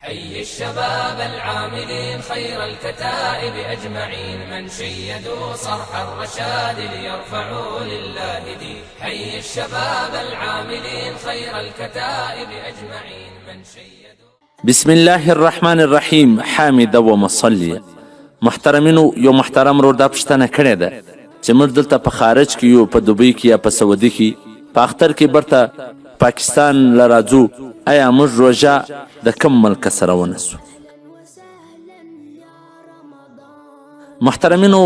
حي الشباب العاملين خير الكتائب أجمعين من شيدوا صرح الرشاد ليرفعوا لله دين. حي الشباب العاملين خير الكتائب أجمعين من شيدوا. بسم الله الرحمن الرحیم. حامد و مصلی. محترمینو، یو محترم رور دا پشتنه کړې ده چې موږ دلته په خارج کې یو، په دوبۍ کې یا په سعودي کې، په اختر کې برته پاکستان له راځو. آیا موږ روژه د کوم ملک سره ونیسو؟ محترمینو،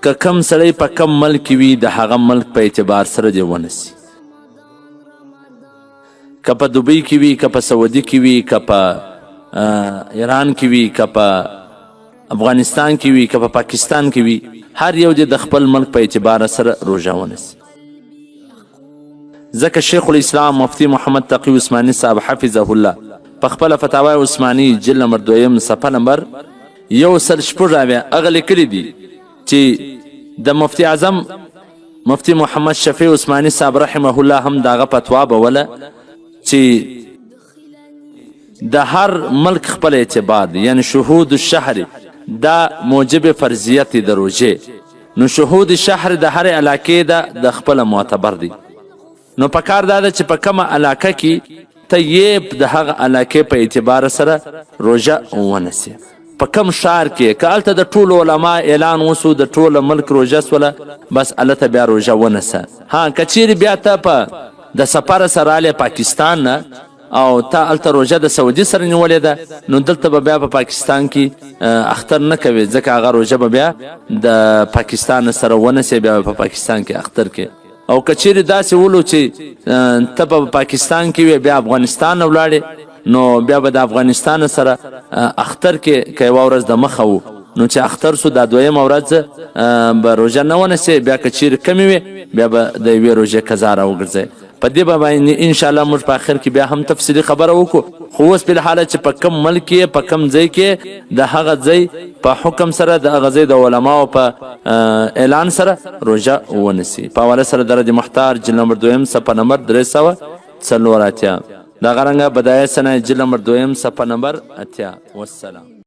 که کم سړی په کم ملک وي د هغه ملک په اعتبار سره دې ونیسي. که په دوبۍ کې وي، که په سعودي کې وي، که په ایران کې وي، که په افغانستان کې وي، که په پاکستان کې وي، هر یو دې د خپل ملک په اعتبار سره روژه ونیسي. ځکه شیخ الاسلام مفتی محمد تقی عثماني صاحب حفظه الله په خپله فتاوی عثماني جلد نمبر 2 صفحه نمبر 106 هغه لیکلي دي چې د مفتی اعظم مفتی محمد شفیع عثماني صاحب رحمه الله هم دغه فتوا بوله چې د هر ملک خپل اعتبار دی، یعنی شهود الشهر دا موجب فرضیت د روژې. نو شهود شهر د هر علاقې د خپل معتبر دی. نو پکار دا ده چې په کومه علاقه کې ته یې د هغه علاقې په اعتبار سره روژه ونیسې. په کوم ښار کې که هلته د ټولو علما اعلان وسو د ټوله ملک روژه سوله، بس هلته بیا روژه ونیسه. ها که چیرې بیا ته په د سفر سره رالی پاکستان نه او تا هلته روژه د سعودي سره نیولې ده، نو دلته به بیا په پاکستان کې اختر نه کوي، ځکه هغه روژه به بیا د پاکستان سره ونیسې، بیا په پاکستان کې اختر کې. او که چیرې داسې ولو چې ته په پاکستان کې وې بیا افغانستان نه ولاړې، نو بیا به د افغانستان سره اختر کې که یوه ورځ د مخه و، نو چې اختر سو دا دویمه ورځ به روژه نه ونیسې. بیا که چیرې کمې وې بیا به د یوې روژې قضا راوګرځئ. په دې به باندې انشاءالله موږ په آخر کې بیا هم تفصیلي خبره وکړو. خو اوس فلحاله چې په کم ملک کې په کم ځای کې د هغه ځای په حکم سره د هغه ځای د علماو په اعلان سره روژه ونیسي. په حواله سره د رد محتار جلد نمبر 2 صفحه نمبر 384 د هغه رنګه بدایع صنایع جلد نمبر 2 صفحه نمبر 80. والسلام.